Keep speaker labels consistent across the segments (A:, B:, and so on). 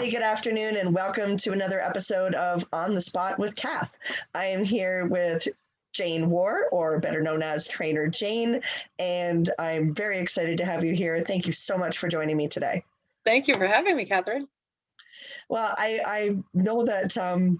A: Hey, good afternoon, and welcome to another episode of On the Spot with Kath. I am here with Jane War, or better known as Trainer Jane, and I'm very excited to have you here. Thank you so much for joining me today.
B: Thank you for having me, Catherine.
A: Well, I know that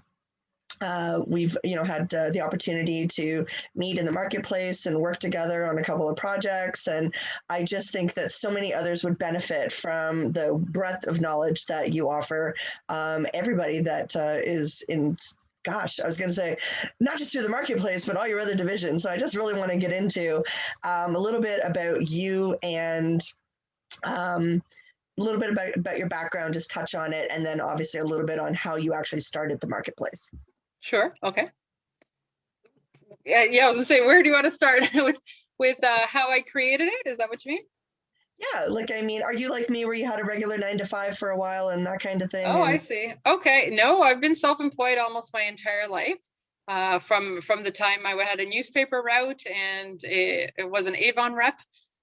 A: we've had the opportunity to meet in the marketplace and work together on a couple of projects, and I just think that so many others would benefit from the breadth of knowledge that you offer everybody that is in. Gosh, I was going to say, not just through the marketplace, but all your other divisions. So I just really want to get into a little bit about you and a little bit about your background, just touch on it, and then obviously a little bit on how you actually started the marketplace.
B: Sure. Okay. Yeah. I was gonna say, where do you want to start with how I created it? Is that what you mean?
A: Yeah, are you like me where you had a regular 9 to 5 for a while and that kind of thing?
B: Oh, I see. Okay. No, I've been self-employed almost my entire life. From the time I had a newspaper route and it was an Avon rep,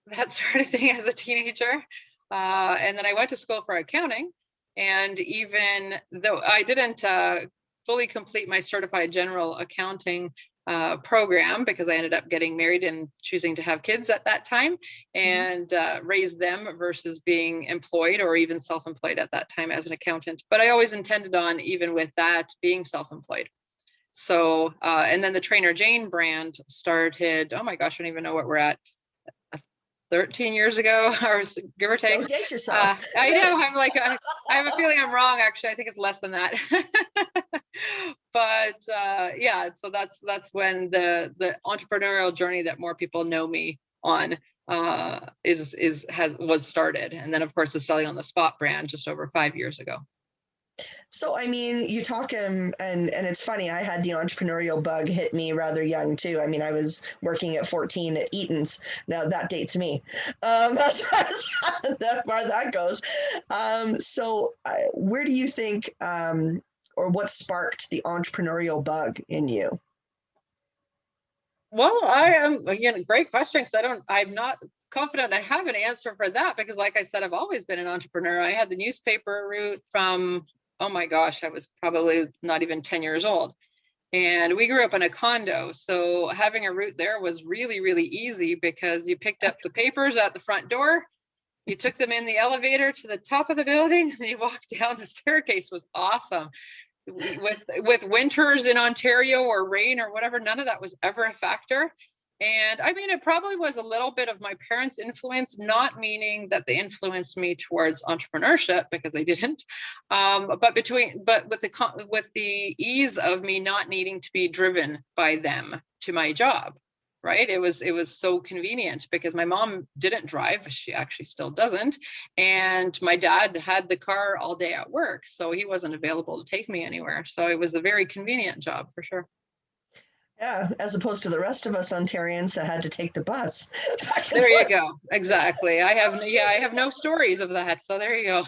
B: that sort of thing as a teenager. And then I went to school for accounting. And even though I didn't fully complete my certified general accounting program, because I ended up getting married and choosing to have kids at that time and raise them versus being employed or even self-employed at that time as an accountant. But I always intended on, even with that, being self-employed. So, and then the Trainer Jane brand started, oh my gosh, I don't even know what we're at, 13 years ago, or give or take.
A: Don't date yourself.
B: I know. I'm like, I have a feeling I'm wrong. Actually, I think it's less than that. But yeah, so that's when the entrepreneurial journey that more people know me on was started, and then of course the Selling on the Spot brand just over 5 years ago.
A: So, you talk and it's funny, I had the entrepreneurial bug hit me rather young too. I was working at 14 at Eaton's. Now that dates me. As far as that goes. So where do you think, or what sparked the entrepreneurial bug in you?
B: Well, I am, again, great question, because I'm not confident I have an answer for that, because like I said, I've always been an entrepreneur. I had the newspaper route from, oh my gosh, I was probably not even 10 years old. And we grew up in a condo. So having a route there was really, really easy, because you picked up the papers at the front door, you took them in the elevator to the top of the building, and you walked down. The staircase was awesome. With winters in Ontario or rain or whatever, none of that was ever a factor. And it probably was a little bit of my parents' influence, not meaning that they influenced me towards entrepreneurship, because they didn't. But with the ease of me not needing to be driven by them to my job, right? It was so convenient, because my mom didn't drive. She actually still doesn't. And my dad had the car all day at work, so he wasn't available to take me anywhere. So it was a very convenient job for sure.
A: Yeah, as opposed to the rest of us Ontarians that had to take the bus.
B: There you go. Exactly. I have no stories of that. So there you go.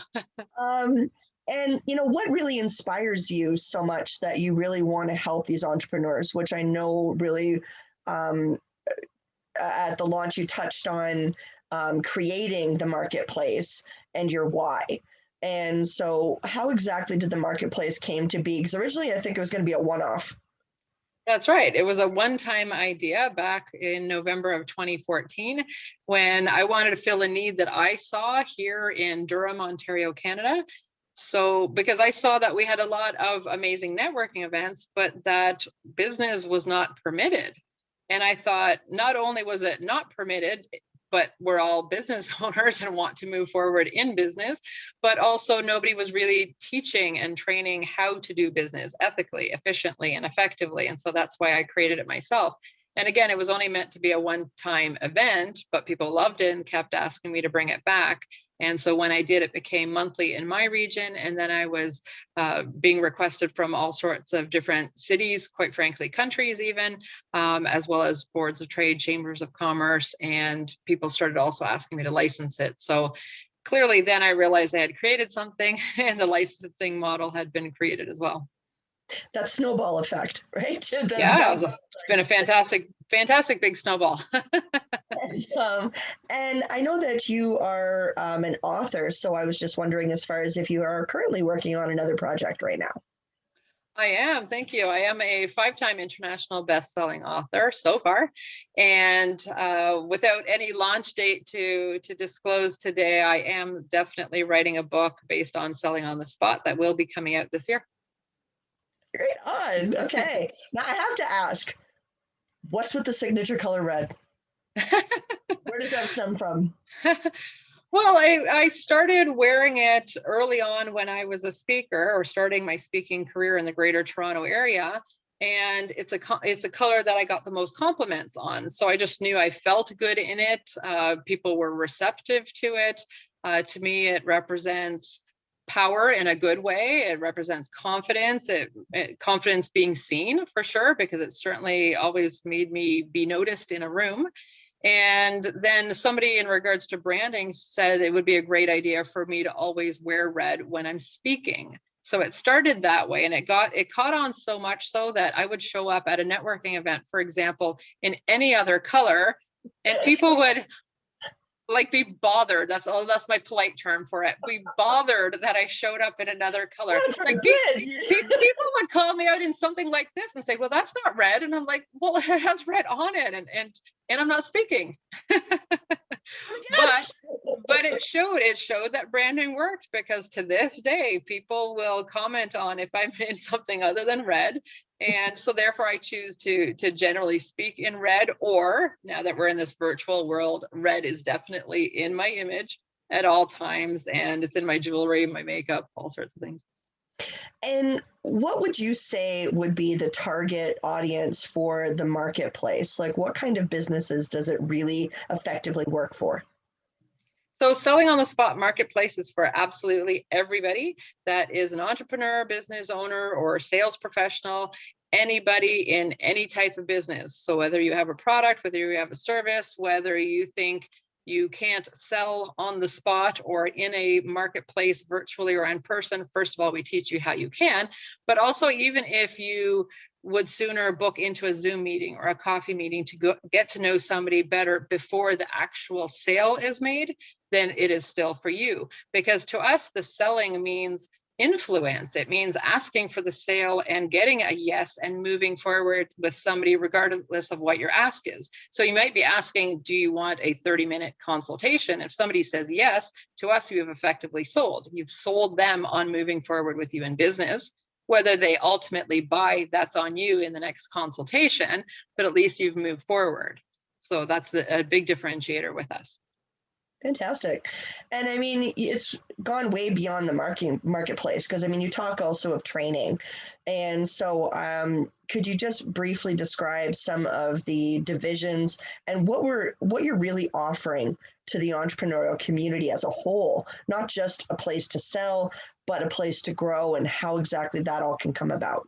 A: And what really inspires you so much that you really want to help these entrepreneurs, which I know really at the launch you touched on creating the marketplace and your why. And so how exactly did the marketplace came to be? Because originally I think it was going to be a one-off.
B: That's right. It was a one-time idea back in November of 2014, when I wanted to fill a need that I saw here in Durham, Ontario, Canada. So, because I saw that we had a lot of amazing networking events, but that business was not permitted. And I thought, not only was it not permitted, but we're all business owners and want to move forward in business, but also nobody was really teaching and training how to do business ethically, efficiently, and effectively. And so that's why I created it myself. And again, it was only meant to be a one-time event, but people loved it and kept asking me to bring it back. And so when I did, it became monthly in my region. And then I was being requested from all sorts of different cities, quite frankly, countries even, as well as boards of trade, chambers of commerce, and people started also asking me to license it. So clearly then I realized I had created something, and the licensing model had been created as well.
A: That snowball effect, right?
B: Yeah, it's been a fantastic big snowball.
A: um, and I know that you are an author, so I was just wondering as far as if you are currently working on another project right now.
B: I am, thank you. I am a 5-time international best-selling author so far, and without any launch date to disclose today, I am definitely writing a book based on selling on the spot that will be coming out this year.
A: Great on. Okay. Now I have to ask, what's with the signature color red? Where does that stem from?
B: Well, I started wearing it early on when I was a speaker, or starting my speaking career in the Greater Toronto area. And it's a color that I got the most compliments on. So I just knew I felt good in it. People were receptive to it. To me, it represents power in a good way. It represents confidence, confidence being seen for sure, because it certainly always made me be noticed in a room. And then somebody in regards to branding said it would be a great idea for me to always wear red when I'm speaking. So it started that way, and it caught on so much so that I would show up at a networking event, for example, in any other color, and people would like be bothered. That's my polite term for it. Be bothered that I showed up in another color. Like people would call me out in something like this and say, "Well, that's not red," and I'm like, "Well, it has red on it, and I'm not speaking."
A: Yes.
B: But it showed that branding worked, because to this day, people will comment on if I'm in something other than red. And so therefore I choose to generally speak in red, or now that we're in this virtual world, red is definitely in my image at all times, and it's in my jewelry, my makeup, all sorts of things.
A: And what would you say would be the target audience for the marketplace? Like, what kind of businesses does it really effectively work for?
B: So selling on the spot marketplace is for absolutely everybody that is an entrepreneur, business owner, or sales professional, anybody in any type of business. So whether you have a product, whether you have a service, whether you think you can't sell on the spot or in a marketplace virtually or in person, first of all, we teach you how you can. But also, even if you would sooner book into a Zoom meeting or a coffee meeting to get to know somebody better before the actual sale is made, then it is still for you. Because to us, the selling means influence. It means asking for the sale and getting a yes and moving forward with somebody regardless of what your ask is. So you might be asking, do you want a 30-minute consultation? If somebody says yes, to us, you have effectively sold. You've sold them on moving forward with you in business. Whether they ultimately buy, that's on you in the next consultation, but at least you've moved forward. So that's a big differentiator with us.
A: Fantastic. And I mean, it's gone way beyond the marketplace, because I mean, you talk also of training. And so could you just briefly describe some of the divisions and what you're really offering to the entrepreneurial community as a whole, not just a place to sell, but a place to grow, and how exactly that all can come about?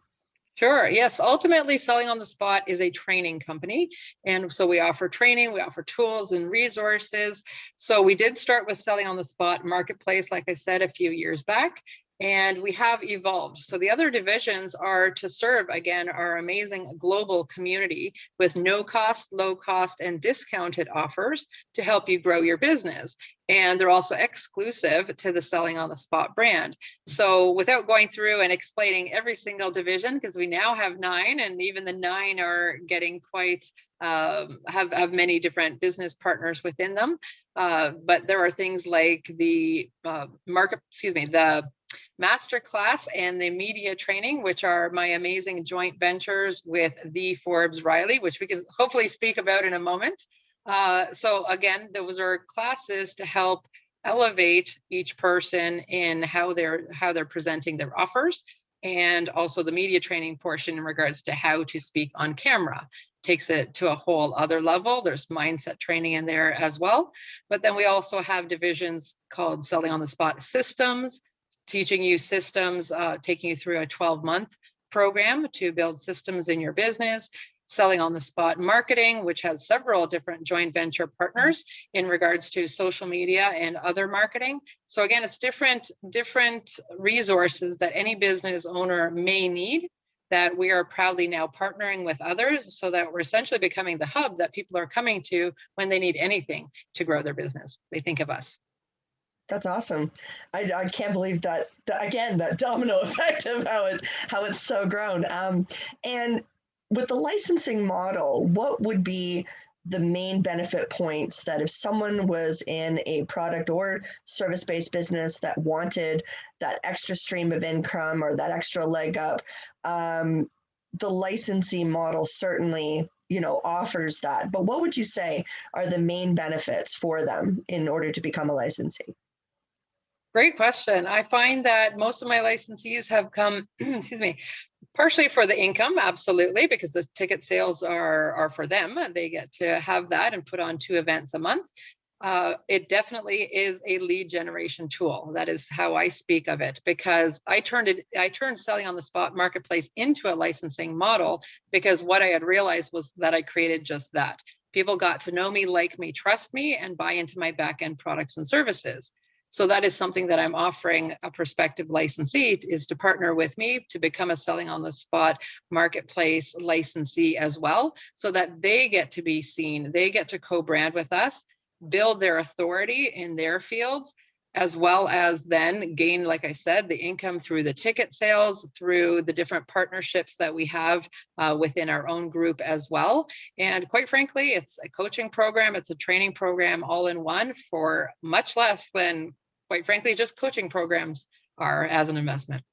B: Sure. Yes. Ultimately, Selling on the Spot is a training company. And so we offer training, we offer tools and resources. So we did start with Selling on the Spot marketplace, like I said, a few years back. And we have evolved. So the other divisions are to serve, again, our amazing global community with no cost, low cost, and discounted offers to help you grow your business. And they're also exclusive to the Selling on the Spot brand. So without going through and explaining every single division, because we now have 9, and even the 9 are getting quite, have many different business partners within them. But there are things like the the masterclass and the media training, which are my amazing joint ventures with the Forbes Riley, which we can hopefully speak about in a moment. So again, those are classes to help elevate each person in how they're presenting their offers, and also the media training portion in regards to how to speak on camera. Takes it to a whole other level. There's mindset training in there as well. But then we also have divisions called Selling on the Spot Systems, teaching you systems, taking you through a 12-month program to build systems in your business. Selling on the Spot Marketing, which has several different joint venture partners in regards to social media and other marketing. So again, it's different resources that any business owner may need that we are proudly now partnering with others so that we're essentially becoming the hub that people are coming to when they need anything to grow their business. They think of us.
A: That's awesome. I can't believe that, again, that domino effect of how it's so grown. And with the licensing model, what would be the main benefit points that if someone was in a product or service-based business that wanted that extra stream of income or that extra leg up, the licensing model certainly, offers that. But what would you say are the main benefits for them in order to become a licensee?
B: Great question. I find that most of my licensees have come, excuse me, partially for the income, absolutely, because the ticket sales are for them. They get to have that and put on 2 events a month. It definitely is a lead generation tool. That is how I speak of it, because I turned selling on the spot marketplace into a licensing model, because what I had realized was that I created just that. People got to know me, like me, trust me, and buy into my back-end products and services. So that is something that I'm offering a prospective licensee, is to partner with me to become a selling on the spot marketplace licensee as well, so that they get to be seen, they get to co-brand with us, build their authority in their fields, as well as then gain, like I said, the income through the ticket sales, through the different partnerships that we have within our own group as well. And quite frankly, it's a coaching program, it's a training program all in one for much less than, quite frankly, just coaching programs are as an investment.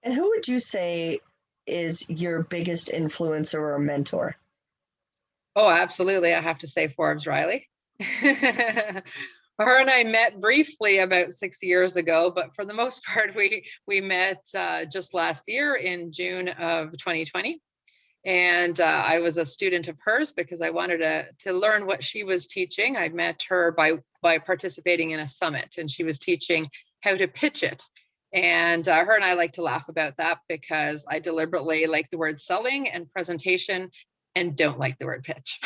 A: And who would you say is your biggest influencer or mentor?
B: Oh, absolutely. I have to say Forbes Riley. Her and I met briefly about 6 years ago, but for the most part, we met just last year in June of 2020. And I was a student of hers because I wanted to learn what she was teaching. I met her by participating in a summit, and she was teaching how to pitch it. And her and I like to laugh about that because I deliberately like the word selling and presentation and don't like the word pitch.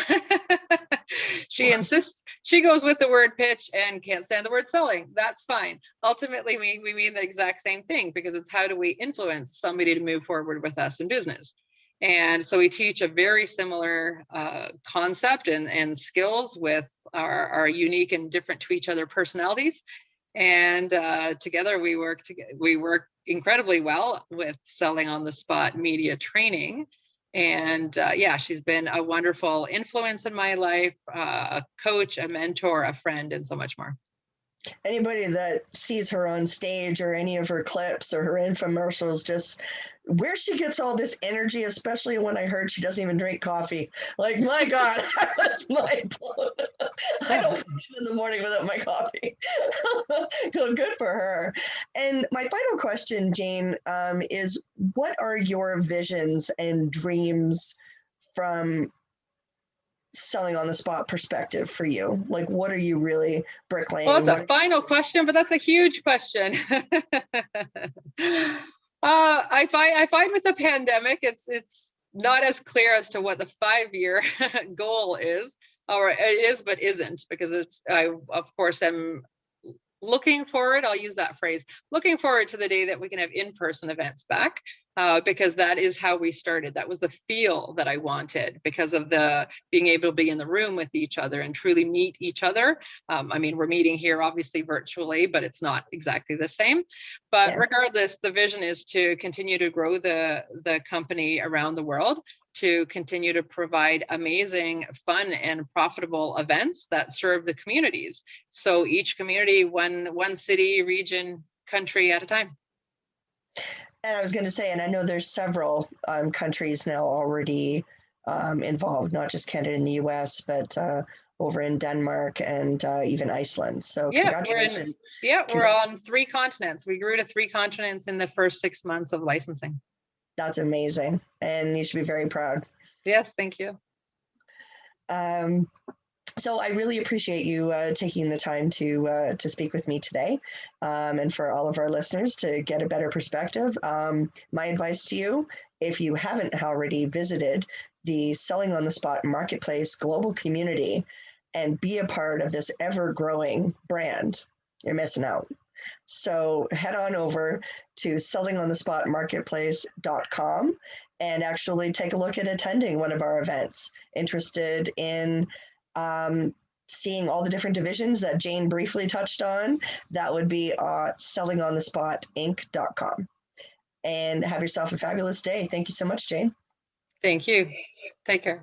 B: She insists, she goes with the word pitch and can't stand the word selling. That's fine. Ultimately, we mean the exact same thing, because it's how do we influence somebody to move forward with us in business. And so we teach a very similar concept and skills with our unique and different to each other personalities. And together we work incredibly well with selling on the spot media training. And yeah, she's been a wonderful influence in my life, a coach, a mentor, a friend, and so much more.
A: Anybody that sees her on stage or any of her clips or her infomercials, just where she gets all this energy, especially when I heard she doesn't even drink coffee. Like, my God, I was mind blown. I don't function in the morning without my coffee. Good for her. And my final question, Jane, is what are your visions and dreams from selling on the spot perspective for you? Like, what are you really bricklaying?
B: Well, it's a final question, but that's a huge question. I find with the pandemic, it's not as clear as to what the 5-year goal is, or it is but isn't, because I of course am looking forward, I'll use that phrase, looking forward to the day that we can have in-person events back, because that is how we started. That was the feel that I wanted, because of the being able to be in the room with each other and truly meet each other. I mean, we're meeting here obviously virtually, but it's not exactly the same. But yeah, regardless, the vision is to continue to grow the company around the world, to continue to provide amazing, fun, and profitable events that serve the communities. So each community, one city, region, country at a time.
A: And I was going to say, and I know there's several countries now already involved, not just Canada and the US, but over in Denmark and even Iceland. So
B: yeah,
A: congratulations.
B: We're on 3 continents. We grew to 3 continents in the first 6 months of licensing.
A: That's amazing. And you should be very proud.
B: Yes, thank you.
A: So I really appreciate you taking the time to speak with me today, and for all of our listeners to get a better perspective. My advice to you, if you haven't already visited the Selling on the Spot Marketplace global community and be a part of this ever-growing brand, you're missing out. So head on over to sellingonthespotmarketplace.com and actually take a look at attending one of our events. Interested in seeing all the different divisions that Jane briefly touched on, that would be sellingonthespotinc.com. And have yourself a fabulous day. Thank you so much, Jane.
B: Thank you. Take care.